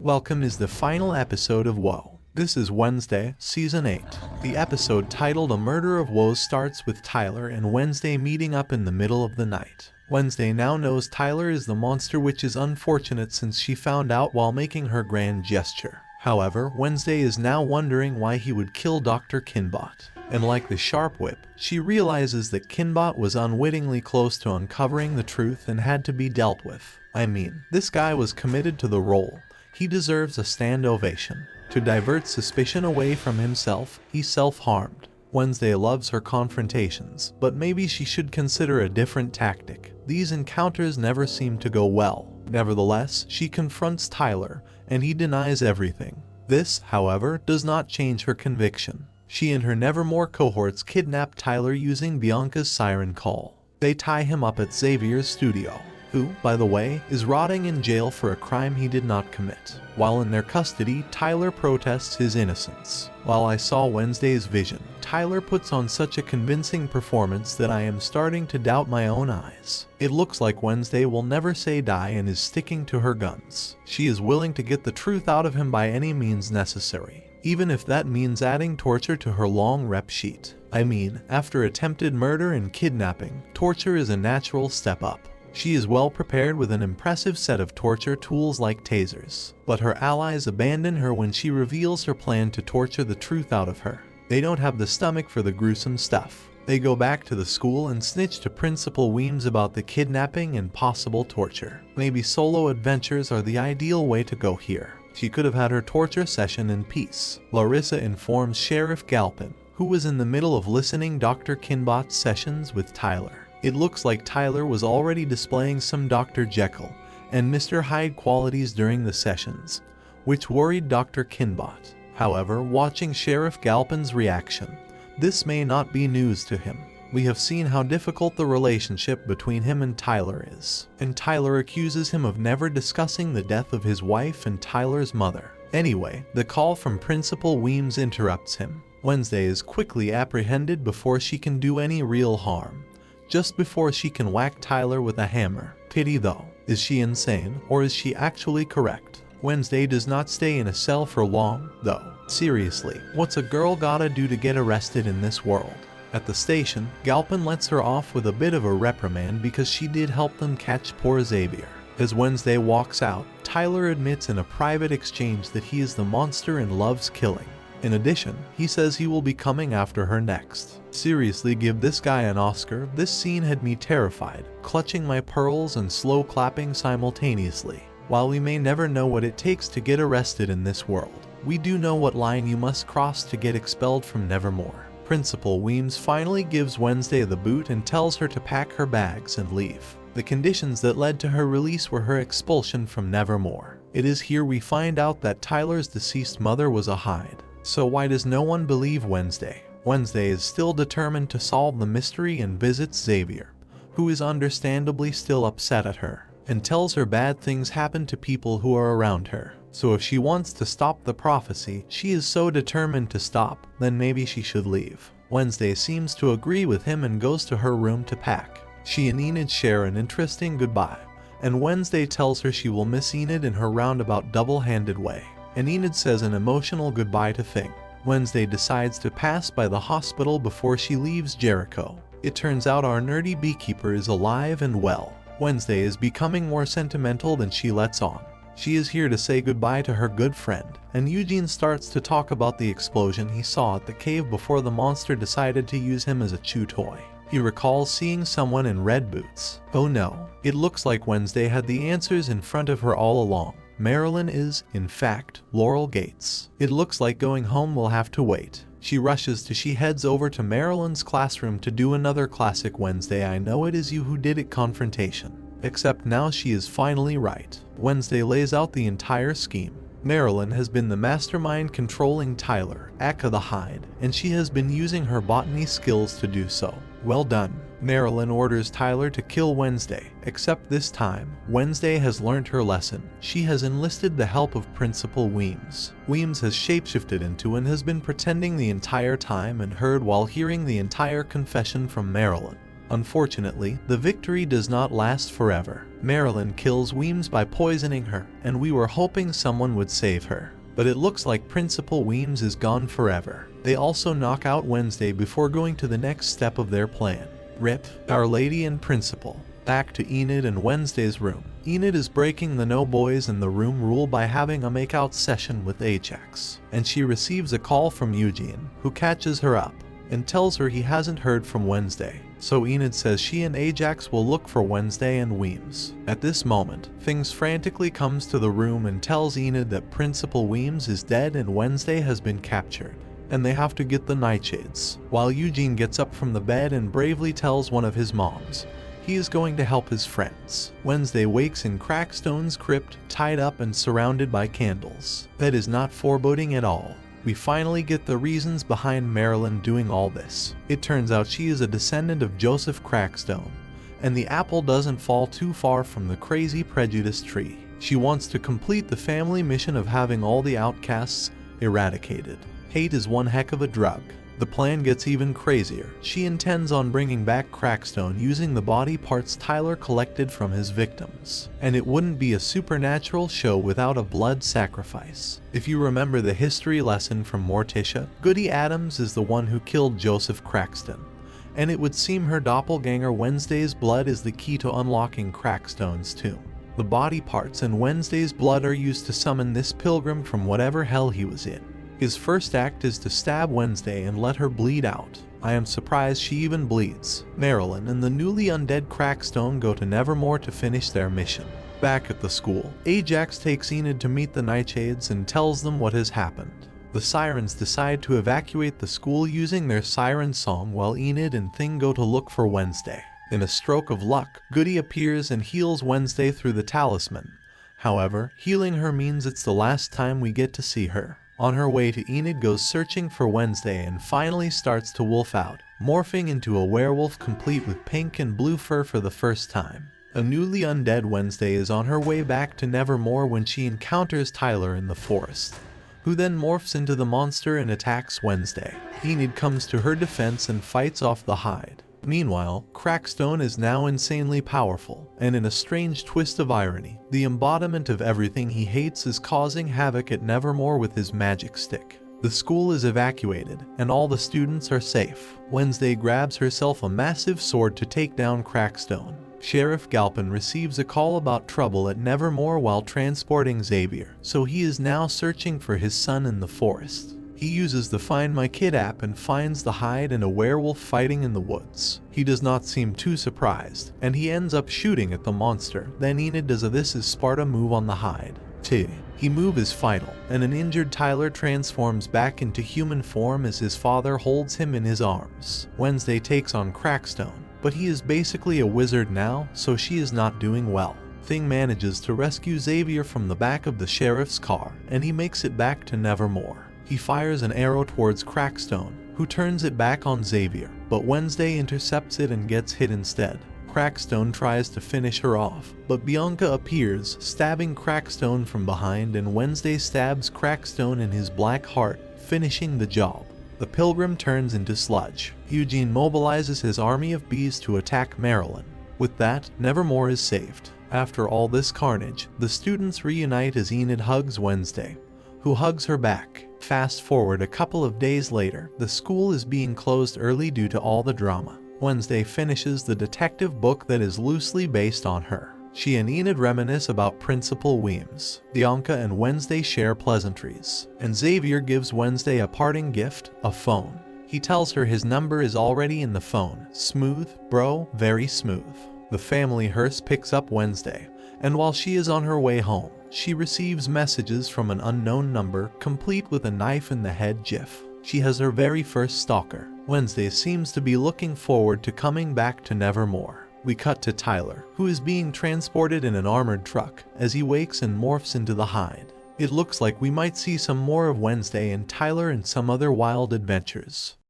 Welcome is the final episode of Woe. This is Wednesday, Season 8. The episode titled A Murder of Woes starts with Tyler and Wednesday meeting up in the middle of the night. Wednesday now knows Tyler is the monster, which is unfortunate since she found out while making her grand gesture. However, Wednesday is now wondering why he would kill Dr. Kinbot. And like the sharp whip, she realizes that Kinbot was unwittingly close to uncovering the truth and had to be dealt with. I mean, this guy was committed to the role. He deserves a stand ovation. To divert suspicion away from himself, he self-harmed. Wednesday loves her confrontations, but maybe she should consider a different tactic. These encounters never seem to go well. Nevertheless, she confronts Tyler, and he denies everything. This, however, does not change her conviction. She and her Nevermore cohorts kidnap Tyler using Bianca's siren call. They tie him up at Xavier's studio, who, by the way, is rotting in jail for a crime he did not commit. While in their custody, Tyler protests his innocence. While I saw Wednesday's vision, Tyler puts on such a convincing performance that I am starting to doubt my own eyes. It looks like Wednesday will never say die and is sticking to her guns. She is willing to get the truth out of him by any means necessary, even if that means adding torture to her long rep sheet. I mean, after attempted murder and kidnapping, torture is a natural step up. She is well prepared with an impressive set of torture tools like tasers, but her allies abandon her when she reveals her plan to torture the truth out of her. They don't have the stomach for the gruesome stuff. They go back to the school and snitch to Principal Weems about the kidnapping and possible torture. Maybe solo adventures are the ideal way to go here. She could have had her torture session in peace. Larissa informs Sheriff Galpin, who was in the middle of listening Dr. Kinbot's sessions with Tyler. It looks like Tyler was already displaying some Dr. Jekyll and Mr. Hyde qualities during the sessions, which worried Dr. Kinbot. However, watching Sheriff Galpin's reaction, this may not be news to him. We have seen how difficult the relationship between him and Tyler is, and Tyler accuses him of never discussing the death of his wife and Tyler's mother. Anyway, the call from Principal Weems interrupts him. Wednesday is quickly apprehended before she can do any real harm. Just before she can whack Tyler with a hammer. Pity though. Is she insane, or is she actually correct? Wednesday does not stay in a cell for long, though. Seriously, what's a girl gotta do to get arrested in this world? At the station, Galpin lets her off with a bit of a reprimand because she did help them catch poor Xavier. As Wednesday walks out, Tyler admits in a private exchange that he is the monster and loves killing. In addition, he says he will be coming after her next. Seriously, give this guy an Oscar. This scene had me terrified, clutching my pearls and slow clapping simultaneously. While we may never know what it takes to get arrested in this world, we do know what line you must cross to get expelled from Nevermore. Principal Weems finally gives Wednesday the boot and tells her to pack her bags and leave. The conditions that led to her release were her expulsion from Nevermore. It is here we find out that Tyler's deceased mother was a Hyde. So why does no one believe Wednesday? Wednesday is still determined to solve the mystery and visits Xavier, who is understandably still upset at her, and tells her bad things happen to people who are around her. So if she wants to stop the prophecy, she is so determined to stop, then maybe she should leave. Wednesday seems to agree with him and goes to her room to pack. She and Enid share an interesting goodbye, and Wednesday tells her she will miss Enid in her roundabout double-handed way. And Enid says an emotional goodbye to Thing. Wednesday decides to pass by the hospital before she leaves Jericho. It turns out our nerdy beekeeper is alive and well. Wednesday is becoming more sentimental than she lets on. She is here to say goodbye to her good friend, and Eugene starts to talk about the explosion he saw at the cave before the monster decided to use him as a chew toy. He recalls seeing someone in red boots. Oh no, it looks like Wednesday had the answers in front of her all along. Marilyn is, in fact, Laurel Gates. It looks like going home will have to wait. She heads over to Marilyn's classroom to do another classic Wednesday I know it is you who did it confrontation. Except now she is finally right. Wednesday lays out the entire scheme. Marilyn has been the mastermind controlling Tyler, aka the Hyde, and she has been using her botany skills to do so. Well done. Marilyn orders Tyler to kill Wednesday, except this time, Wednesday has learned her lesson. She has enlisted the help of Principal Weems. Weems has shapeshifted into and has been pretending the entire time and heard while hearing the entire confession from Marilyn. Unfortunately, the victory does not last forever. Marilyn kills Weems by poisoning her, and we were hoping someone would save her. But it looks like Principal Weems is gone forever. They also knock out Wednesday before going to the next step of their plan. RIP, Our Lady and Principal. Back to Enid and Wednesday's room. Enid is breaking the no boys in the room rule by having a makeout session with Ajax, and she receives a call from Eugene, who catches her up and tells her he hasn't heard from Wednesday. So Enid says she and Ajax will look for Wednesday and Weems. At this moment, Things frantically comes to the room and tells Enid that Principal Weems is dead and Wednesday has been captured, and they have to get the nightshades. While Eugene gets up from the bed and bravely tells one of his moms he is going to help his friends. Wednesday wakes in Crackstone's crypt, tied up and surrounded by candles. That is not foreboding at all. We finally get the reasons behind Marilyn doing all this. It turns out she is a descendant of Joseph Crackstone, and the apple doesn't fall too far from the crazy prejudice tree. She wants to complete the family mission of having all the outcasts eradicated. Hate is one heck of a drug. The plan gets even crazier. She intends on bringing back Crackstone using the body parts Tyler collected from his victims. And it wouldn't be a supernatural show without a blood sacrifice. If you remember the history lesson from Morticia, Goody Adams is the one who killed Joseph Crackstone, and it would seem her doppelganger Wednesday's blood is the key to unlocking Crackstone's tomb. The body parts and Wednesday's blood are used to summon this pilgrim from whatever hell he was in. His first act is to stab Wednesday and let her bleed out. I am surprised she even bleeds. Marilyn and the newly undead Crackstone go to Nevermore to finish their mission. Back at the school, Ajax takes Enid to meet the Nightshades and tells them what has happened. The Sirens decide to evacuate the school using their siren song while Enid and Thing go to look for Wednesday. In a stroke of luck, Goody appears and heals Wednesday through the talisman. However, healing her means it's the last time we get to see her. On her way to Enid goes searching for Wednesday and finally starts to wolf out, morphing into a werewolf complete with pink and blue fur for the first time. A newly undead Wednesday is on her way back to Nevermore when she encounters Tyler in the forest, who then morphs into the monster and attacks Wednesday. Enid comes to her defense and fights off the hide. Meanwhile, Crackstone is now insanely powerful, and in a strange twist of irony, the embodiment of everything he hates is causing havoc at Nevermore with his magic stick. The school is evacuated, and all the students are safe. Wednesday grabs herself a massive sword to take down Crackstone. Sheriff Galpin receives a call about trouble at Nevermore while transporting Xavier, so he is now searching for his son in the forest. He uses the Find My Kid app and finds the hide and a werewolf fighting in the woods. He does not seem too surprised, and he ends up shooting at the monster. Then Enid does a This Is Sparta move on the hide. He move is final, and an injured Tyler transforms back into human form as his father holds him in his arms. Wednesday takes on Crackstone, but he is basically a wizard now, so she is not doing well. Thing manages to rescue Xavier from the back of the sheriff's car, and he makes it back to Nevermore. He fires an arrow towards Crackstone, who turns it back on Xavier, but Wednesday intercepts it and gets hit instead. Crackstone tries to finish her off, but Bianca appears, stabbing Crackstone from behind, and Wednesday stabs Crackstone in his black heart, finishing the job. The pilgrim turns into sludge. Eugene mobilizes his army of bees to attack Marilyn. With that, Nevermore is saved. After all this carnage, the students reunite as Enid hugs Wednesday, who hugs her back. Fast forward a couple of days later, the school is being closed early due to all the drama. Wednesday finishes the detective book that is loosely based on her. She and Enid reminisce about Principal Weems. Bianca and Wednesday share pleasantries, and Xavier gives Wednesday a parting gift, a phone. He tells her his number is already in the phone. Smooth, bro, very smooth. The family hearse picks up Wednesday, and while she is on her way home, she receives messages from an unknown number, complete with a knife in the head gif. She has her very first stalker. Wednesday seems to be looking forward to coming back to Nevermore. We cut to Tyler, who is being transported in an armored truck, as he wakes and morphs into the hide. It looks like we might see some more of Wednesday and Tyler in some other wild adventures.